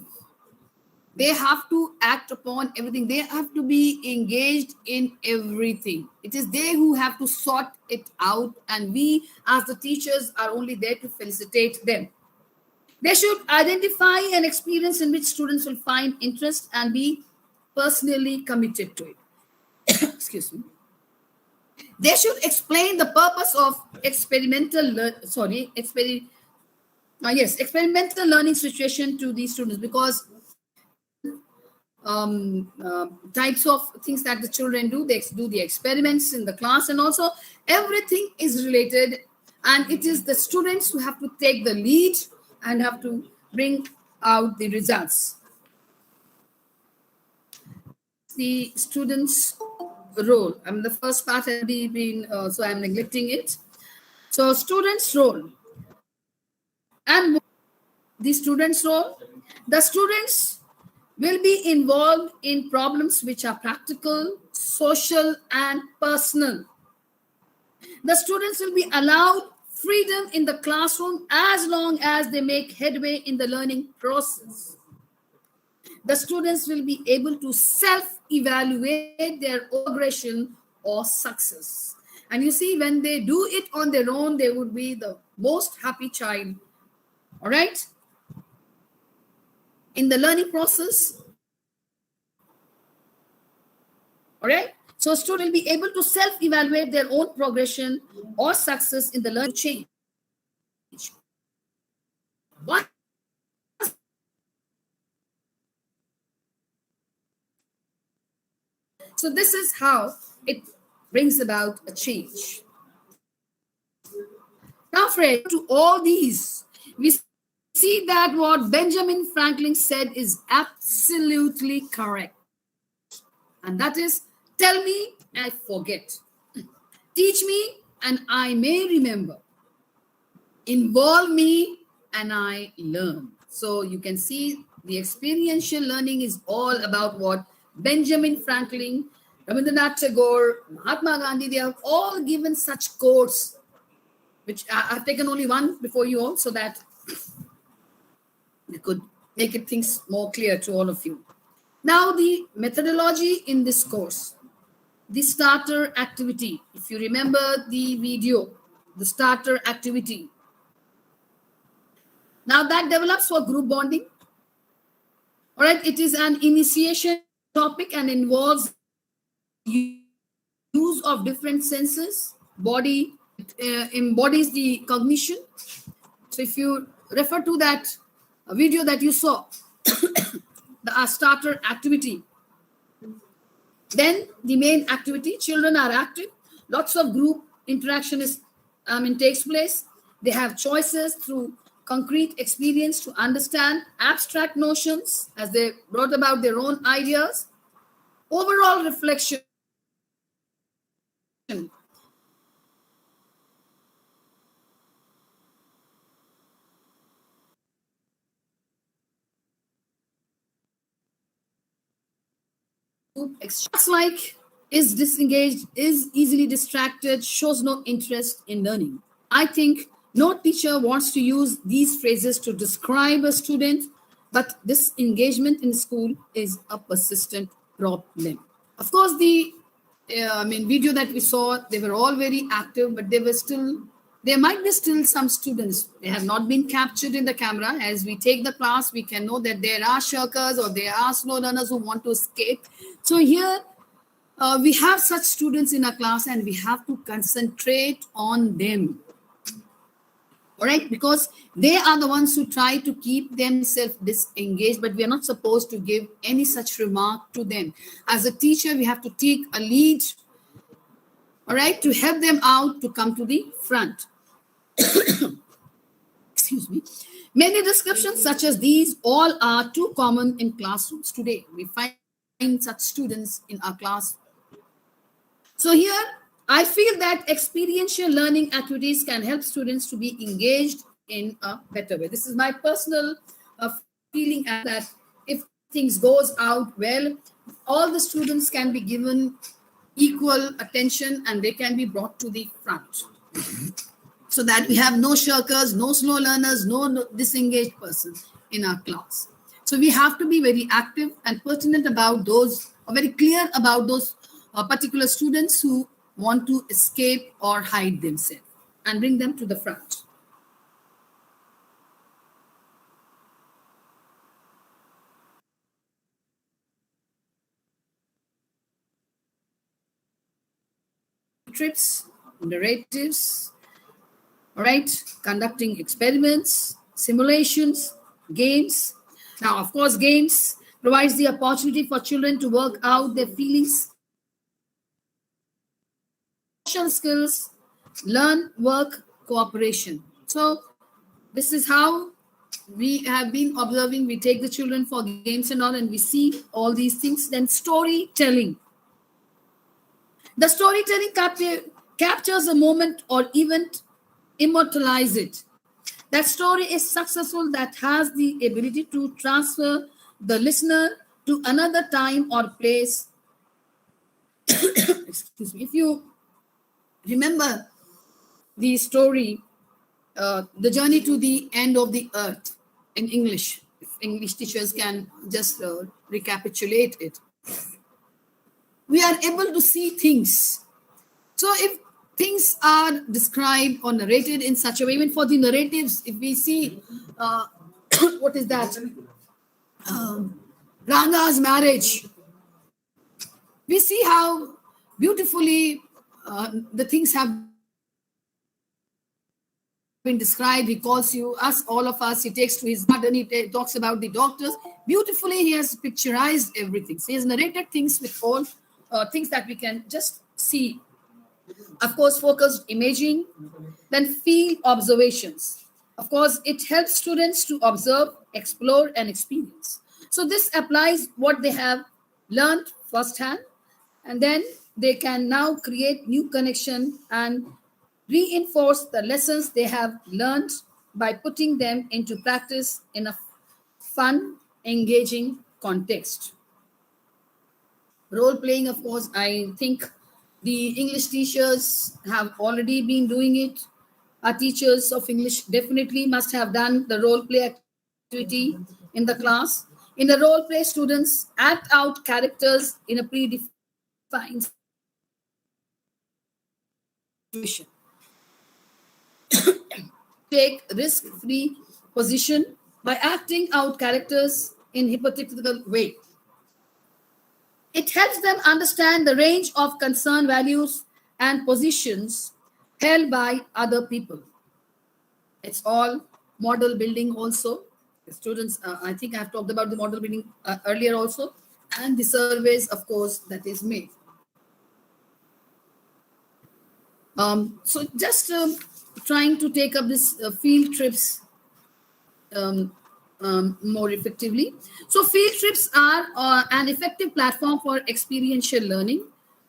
Speaker 4: They have to act upon everything. They have to be engaged in everything. It is they who have to sort it out, and we as the teachers are only there to felicitate them. They should identify an experience in which students will find interest and be personally committed to it. Excuse me. They should explain the purpose of experimental learning situation to these students, because types of things that the children do. They do the experiments in the class, and also everything is related, and it is the students who have to take the lead and have to bring out the results. The students' role. The first part has been, so I'm neglecting it. So students' role. And the students' role. The students will be involved in problems which are practical, social, and personal. The students will be allowed freedom in the classroom as long as they make headway in the learning process. The students will be able to self-evaluate their progression or success. And you see, when they do it on their own, they would be the most happy child. All right? In the learning process. All right? So students will be able to self-evaluate their own progression or success in the learning change. What? So this is how it brings about a change. Now, Fred, to all these, we see that what Benjamin Franklin said is absolutely correct. And that is, tell me, I forget. Teach me, and I may remember. Involve me, and I learn. So you can see the experiential learning is all about what Benjamin Franklin, Rabindranath Tagore, Mahatma Gandhi, they have all given such quotes, which I've taken only one before you all so that we could make it things more clear to all of you. Now, the methodology in this course, the starter activity. If you remember the video, the starter activity. Now that develops for group bonding. All right, it is an initiation topic and involves use of different senses. Body embodies the cognition. So if you refer to that video that you saw, the starter activity, then the main activity, children are active. Lots of group interaction takes place. They have choices through concrete experience to understand abstract notions as they brought about their own ideas. Overall reflection. Just like is disengaged, is easily distracted, shows no interest in learning. I think no teacher wants to use these phrases to describe a student, but this engagement in school is a persistent problem. Of course, the video that we saw, they were all very active, but there might be still some students. They have not been captured in the camera. As we take the class, we can know that there are shirkers or there are slow learners who want to escape. So here, we have such students in our class and we have to concentrate on them. All right, because they are the ones who try to keep themselves disengaged, but we are not supposed to give any such remark to them. As a teacher, we have to take a lead, all right, to help them out to come to the front. Excuse me. Many descriptions such as these all are too common in classrooms today. We find such students in our class. So here, I feel that experiential learning activities can help students to be engaged in a better way. This is my personal feeling, that if things goes out well, all the students can be given equal attention and they can be brought to the front, so that we have no shirkers, no slow learners, no disengaged persons in our class. So we have to be very active and pertinent about those, or very clear about those particular students who want to escape or hide themselves, and bring them to the front. Trips, narratives, all right, conducting experiments, simulations, games. Now, of course, games provides the opportunity for children to work out their feelings, social skills, learn, work, cooperation. So this is how we have been observing. We take the children for games and all, and we see all these things. Then storytelling. The storytelling captures a moment or event, immortalize it. That story is successful, that has the ability to transfer the listener to another time or place. Excuse me. If you remember the story, The Journey to the End of the Earth, in English, if English teachers can just recapitulate it, we are able to see things. So if things are described or narrated in such a way, even for the narratives, if we see, what is that? Ranga's marriage. We see how beautifully the things have been described. He calls all of us, he takes to his garden, he talks about the doctors. Beautifully, he has picturized everything. So he has narrated things with all things that we can just see. Of course, focused imaging, then field observations. Of course, it helps students to observe, explore, and experience. So this applies what they have learned firsthand, and then they can now create new connection and reinforce the lessons they have learned by putting them into practice in a fun, engaging context. Role playing, of course, I think the English teachers have already been doing it. Our teachers of English definitely must have done the role play activity in the class. In the role play, students act out characters in a predefined situation. Take risk-free position by acting out characters in hypothetical way. It helps them understand the range of concern, values, and positions held by other people. It's all model building also. The students, I think I have talked about the model building earlier also, and the surveys, of course, that is made. So just trying to take up this field trips more effectively. So field trips are an effective platform for experiential learning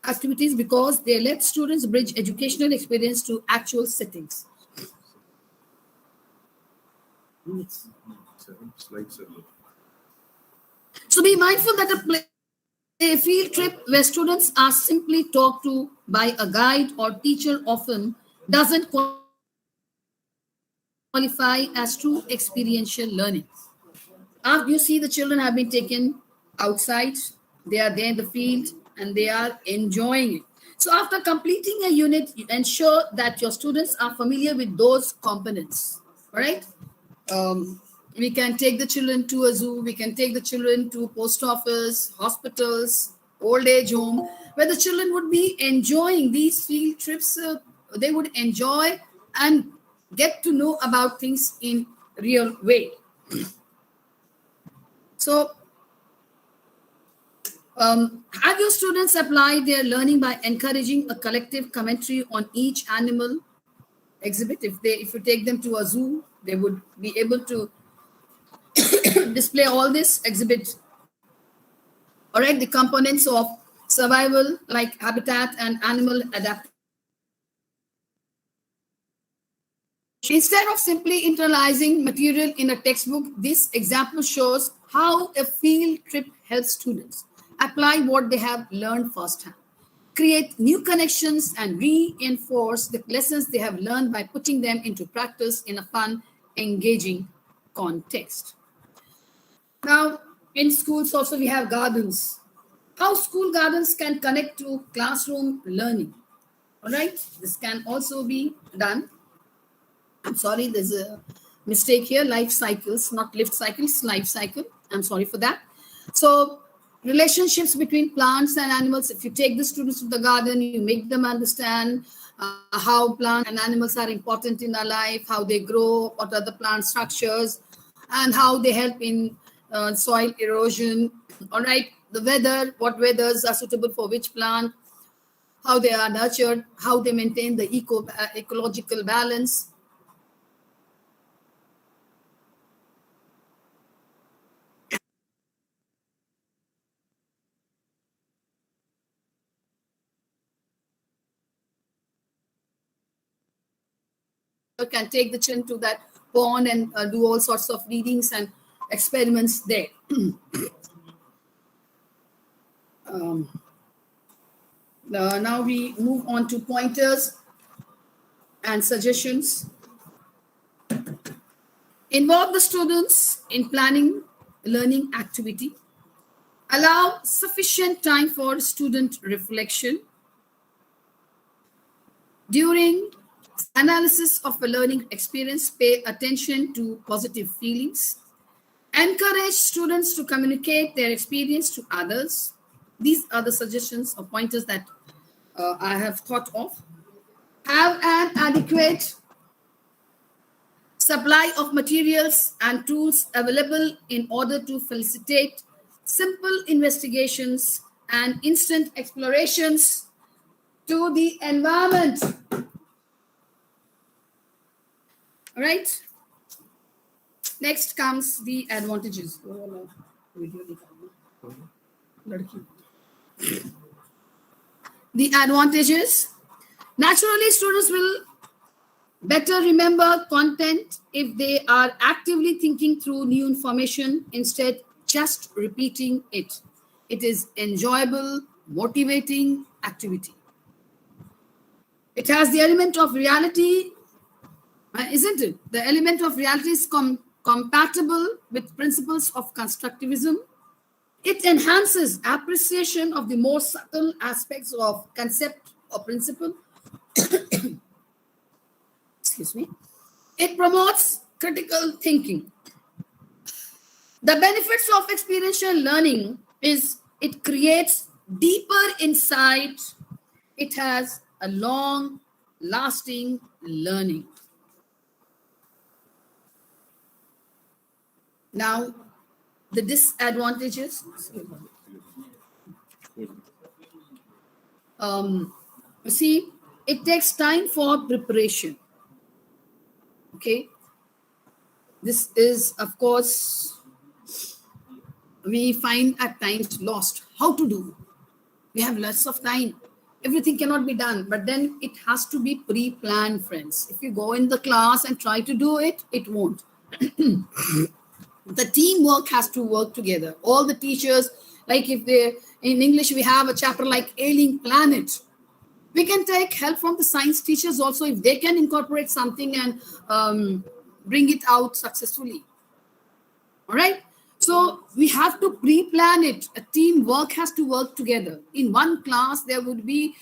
Speaker 4: activities because they let students bridge educational experience to actual settings. So be mindful that a field trip where students are simply talked to by a guide or teacher often doesn't qualify as true experiential learning. After you see the children have been taken outside, they are there in the field and they are enjoying it. So after completing a unit, you ensure that your students are familiar with those components. All right. We can take the children to a zoo. We can take the children to post office, hospitals, old age home. where the children would be enjoying these field trips. They would enjoy and get to know about things in real way. So, have your students apply their learning by encouraging a collective commentary on each animal exhibit. If you take them to a zoo, they would be able to display all this exhibit. All right, the components of survival like habitat and animal adaptation. Instead of simply internalizing material in a textbook, this example shows how a field trip helps students apply what they have learned firsthand, create new connections, and reinforce the lessons they have learned by putting them into practice in a fun, engaging context. Now, in schools also we have gardens. How school gardens can connect to classroom learning. All right, this can also be done. I'm sorry, there's a mistake here. Life cycles, not lift cycles, life cycle. I'm sorry for that. So, relationships between plants and animals. If you take the students to the garden, you make them understand how plants and animals are important in our life, how they grow, what are the plant structures, and how they help in soil erosion. All right, the weather, what weathers are suitable for which plant, how they are nurtured, how they maintain the ecological balance. Can take the children to that pond and do all sorts of readings and experiments there. Now we move on to pointers and suggestions. Involve the students in planning learning activity. Allow sufficient time for student reflection. During analysis of a learning experience, pay attention to positive feelings. Encourage students to communicate their experience to others. These are the suggestions or pointers that I have thought of. Have an adequate supply of materials and tools available in order to facilitate simple investigations and instant explorations to the environment. All right. Next comes the advantages. The advantages. Naturally, students will better remember content if they are actively thinking through new information instead just repeating it. It is enjoyable, motivating activity. It has the element of reality, isn't it? The element of reality is compatible with principles of constructivism. It enhances appreciation of the more subtle aspects of concept or principle. Excuse me. It promotes critical thinking. The benefits of experiential learning is it creates deeper insight. It has a long-lasting learning. Now, the disadvantages. You see, it takes time for preparation. Okay. This is, of course, we find at times lost. How to do? We have lots of time. Everything cannot be done, but then it has to be pre-planned, friends. If you go in the class and try to do it, it won't. The teamwork has to work together. All the teachers, like if they, in English, we have a chapter like Alien Planet. We can take help from the science teachers also if they can incorporate something and bring it out successfully. All right. So we have to pre-plan it. A teamwork has to work together. In one class, there would be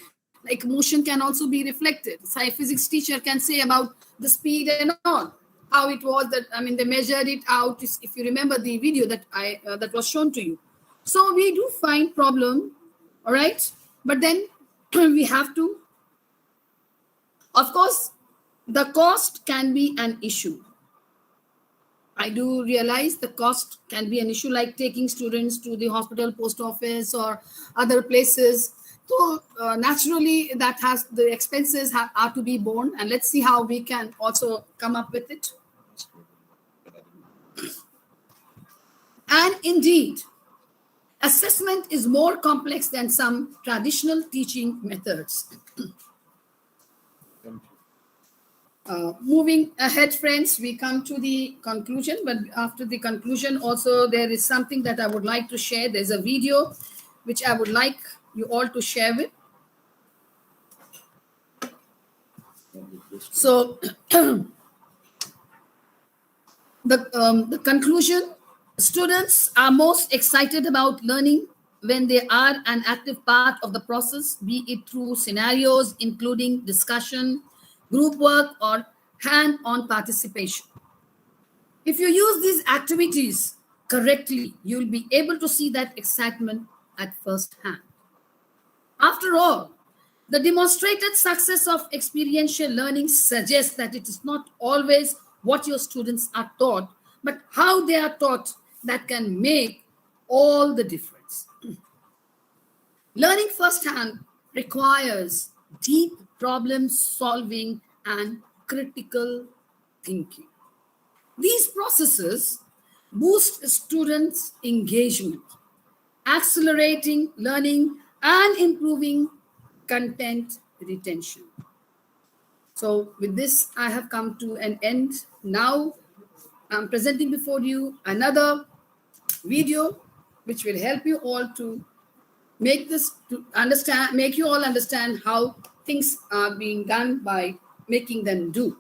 Speaker 4: like motion can also be reflected. Physics teacher can say about the speed and all. How it was that, I mean, they measured it out. If you remember the video that that was shown to you. So we do find problem. All right. But then we have to, of course, the cost can be an issue. I do realize the cost can be an issue, like taking students to the hospital, post office, or other places. So naturally, that has the expenses are to be borne, and let's see how we can also come up with it. And indeed, assessment is more complex than some traditional teaching methods. Moving ahead, friends, we come to the conclusion, but after the conclusion also there is something that I would like to share. There's a video which I would like you all to share with. So the conclusion: students are most excited about learning when they are an active part of the process, be it through scenarios including discussion, group work, or hand-on participation. If you use these activities correctly, you'll be able to see that excitement at first hand. After all, the demonstrated success of experiential learning suggests that it is not always what your students are taught, but how they are taught that can make all the difference. Learning firsthand requires deep problem solving and critical thinking. These processes boost students' engagement, accelerating learning and improving content retention. So with this, I have come to an end. Now I'm presenting before you another video which will help you all to make you all understand how things are being done by making them do.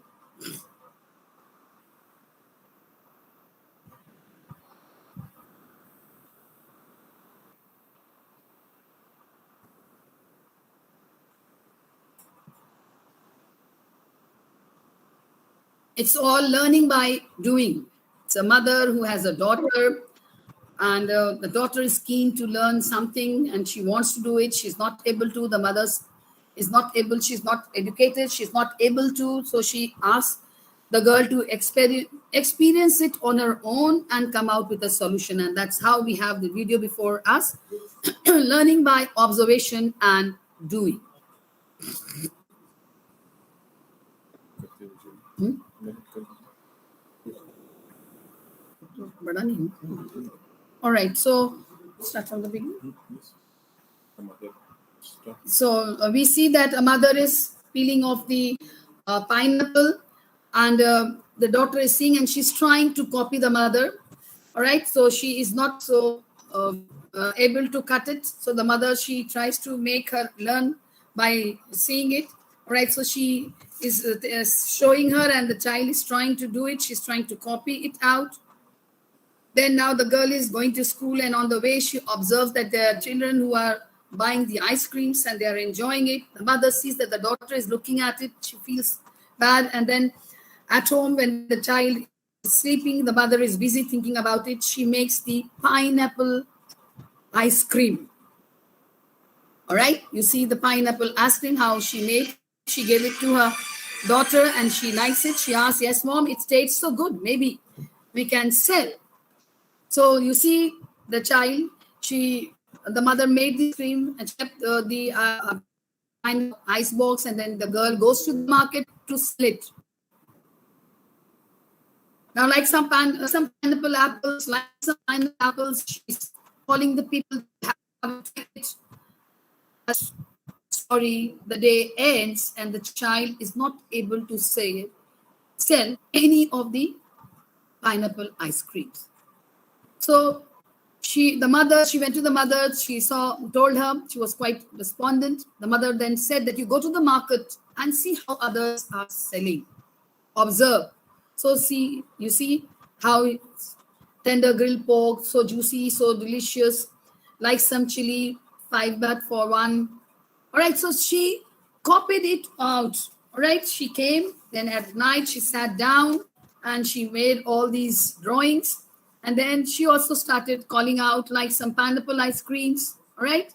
Speaker 4: It's all learning by doing. It's a mother who has a daughter, and the daughter is keen to learn something and she wants to do it. She's not able to. The mother is not able. She's not educated. She's not able to. So she asks the girl to experience it on her own and come out with a solution. And that's how we have the video before us. Learning by observation and doing. All right, so start from the beginning. So we see that a mother is peeling off the pineapple, and the daughter is seeing, and she's trying to copy the mother. All right, so she is not so able to cut it. So the mother, she tries to make her learn by seeing it. All right, so she is showing her, and the child is trying to do it. She's trying to copy it out. Then now the girl is going to school, and on the way she observes that there are children who are buying the ice creams and they are enjoying it. The mother sees that the daughter is looking at it. She feels bad. And then at home, when the child is sleeping, the mother is busy thinking about it. She makes the pineapple ice cream. All right, you see the pineapple ice cream, how she made. She gave it to her daughter and she likes it. She asks, yes, mom, it tastes so good. Maybe we can sell. So you see the child, the mother made the cream and kept the ice box, and then the girl goes to the market to sell it. Now, like some pineapple apples, she's calling the people to have it. Sorry, the day ends and the child is not able to sell any of the pineapple ice creams. So she went to the mother, told her, she was quite despondent. The mother then said that you go to the market and see how others are selling. Observe. So you see how it's tender grilled pork, so juicy, so delicious, like some chili, 5 baht for one. All right, so she copied it out. All right, she came, then at night she sat down and she made all these drawings. And then she also started calling out like some pineapple ice creams. All right.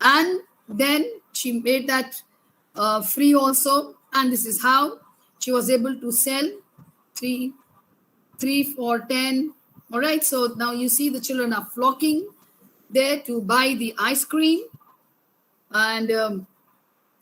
Speaker 4: And then she made that free also. And this is how she was able to sell 3 for 10. All right. So now you see the children are flocking there to buy the ice cream. And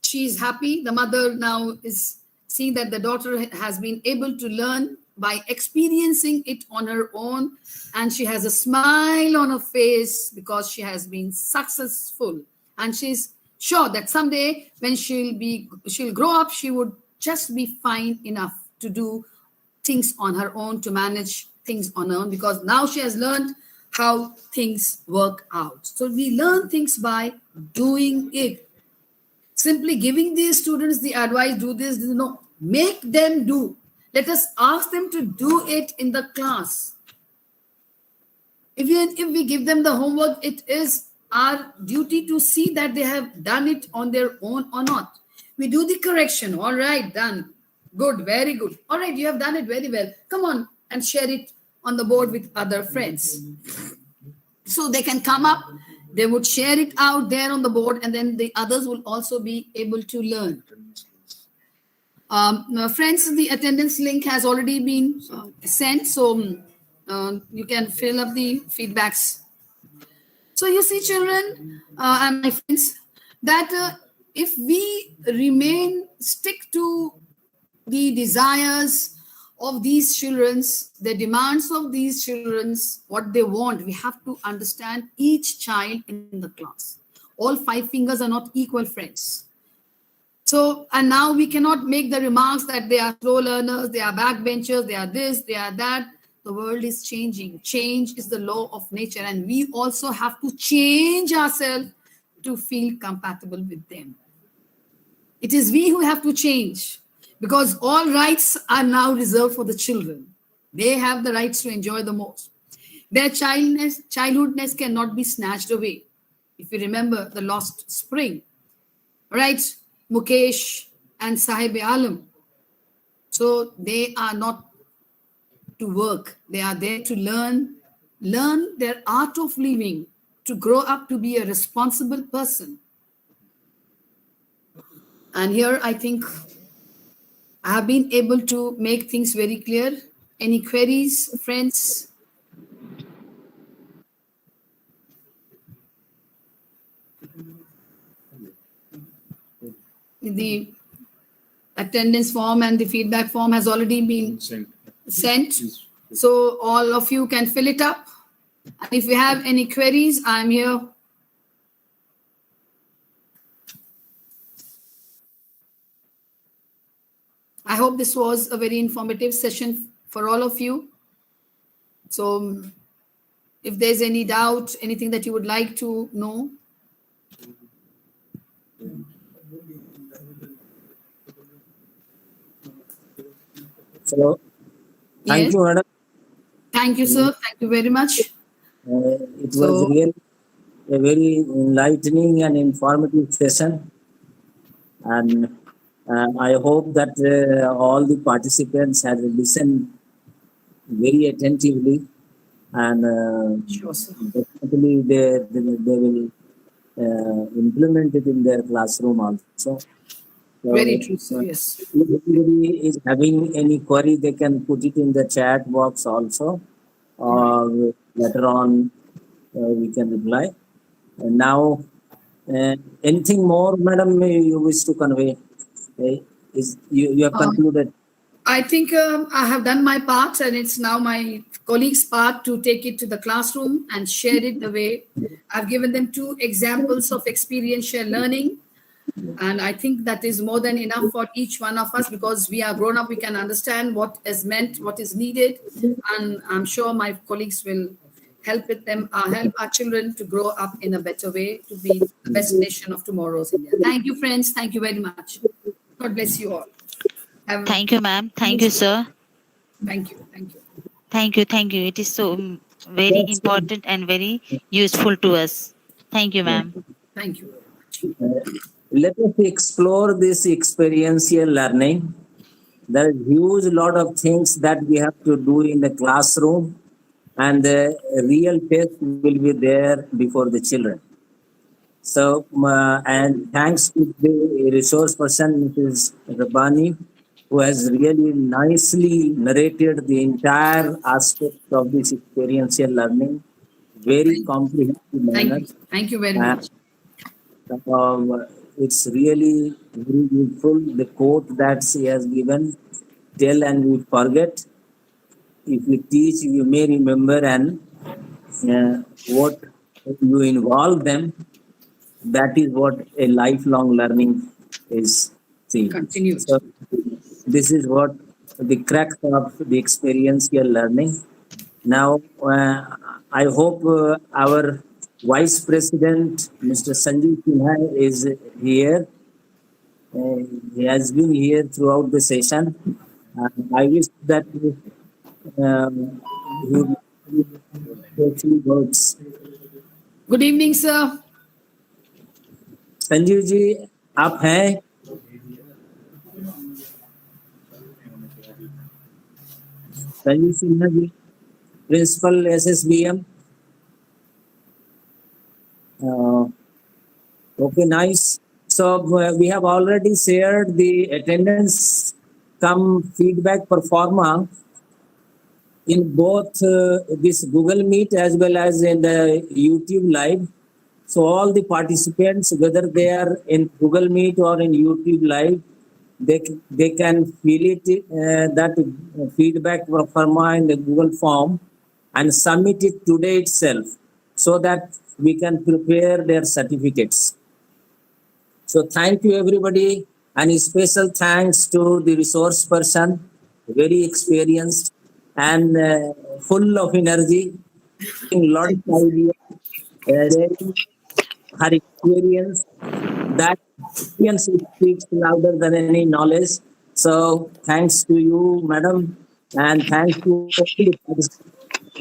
Speaker 4: she's happy. The mother now is seeing that the daughter has been able to learn by experiencing it on her own, and she has a smile on her face because she has been successful, and she's sure that someday when she'll grow up, she would just be fine enough to do things on her own, to manage things on her own, because now she has learned how things work out. So we learn things by doing it. Simply giving these students the advice, do this, no, make them do. Let us ask them to do it in the class. If we give them the homework, it is our duty to see that they have done it on their own or not. We do the correction. All right, done. Good, very good. All right, you have done it very well. Come on and share it on the board with other friends. So they can come up, they would share it out there on the board, and then the others will also be able to learn. Friends, the attendance link has already been sent, so you can fill up the feedbacks. So you see, children and my friends, that if we stick to the desires of these children's, the demands of these children's, what they want, we have to understand each child in the class. All 5 fingers are not equal, friends. So, and now we cannot make the remarks that they are slow learners, they are backbenchers, they are this, they are that. The world is changing. Change is the law of nature, and we also have to change ourselves to feel compatible with them. It is we who have to change, because all rights are now reserved for the children. They have the rights to enjoy the most. Their childhoodness cannot be snatched away. If you remember the lost spring, right? Mukesh and Sahib Alam. So they are not to work. They are there to learn their art of living, to grow up to be a responsible person. And here I think I have been able to make things very clear. Any queries, friends? The attendance form and the feedback form has already been sent. So all of you can fill it up. And if you have any queries, I'm here. I hope this was a very informative session for all of you. So if there's any doubt, anything that you would like to know.
Speaker 1: So, thank
Speaker 4: Yes.
Speaker 1: you, madam.
Speaker 4: Thank you, sir. Thank you very much.
Speaker 1: It was really a very enlightening and informative session. And I hope that all the participants had listened very attentively, and
Speaker 4: Sure, sir.
Speaker 1: definitely they will implement it in their classroom also. So,
Speaker 4: Very true, sir. Yes.
Speaker 1: if anybody is having any query, they can put it in the chat box also, or later on we can reply. And now, anything more, madam, you wish to convey? You have concluded?
Speaker 4: I think I have done my part, and it's now my colleagues' part to take it to the classroom and share it the way. I've given them 2 examples of experiential learning. And I think that is more than enough for each one of us, because we are grown up, we can understand what is meant, what is needed. And I'm sure my colleagues will help our children to grow up in a better way, to be the best nation of tomorrow's India. Thank you, friends. Thank you very much. God bless you all.
Speaker 10: Thank you, ma'am. Thank you, sir.
Speaker 4: Thank you. Thank you.
Speaker 10: Thank you. Thank you. It is so very important and very useful to us. Thank you, ma'am.
Speaker 4: Thank you very much.
Speaker 1: Let us explore this experiential learning. There is huge lot of things that we have to do in the classroom, and the real test will be there before the children. So, and thanks to the resource person, Mrs. Rabbani, who has really nicely narrated the entire aspect of this experiential learning, very comprehensive manner.
Speaker 4: Thank you very
Speaker 1: Uh,
Speaker 4: much.
Speaker 1: it's really very useful. The quote that she has given, tell and we forget. If you teach, you may remember, and what you involve them, that is what a lifelong learning is seen.
Speaker 4: Continues.
Speaker 1: So this is what the crux of the experiential learning. Now, I hope our Vice President, Mr. Sanjeev Sinha, is here. He has been here throughout the session. I wish that he would few words.
Speaker 4: Good evening, sir.
Speaker 1: Sanjeev ji, आप हैं? Sanjeev Sinha ji, principal SSBM. Okay, nice. So we have already shared the attendance come feedback performa in both this Google Meet as well as in the YouTube Live. So all the participants, whether they are in Google Meet or in YouTube Live, they can fill it that feedback performa in the Google form and submit it today itself, so that we can prepare their certificates. So thank you everybody, and a special thanks to the resource person, very experienced and full of energy, lot of ideas, sharing her experience. That experience speaks louder than any knowledge. So thanks to you, madam, and thanks to all the participants.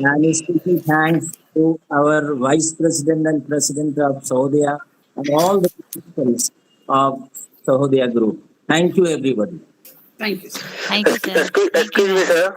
Speaker 1: And especially thanks to our Vice President and President of Sahodaya and all the principals of Sahodaya Group. Thank you, everybody.
Speaker 4: Thank you, sir.
Speaker 10: Thank you, sir. Thank you, ma'am.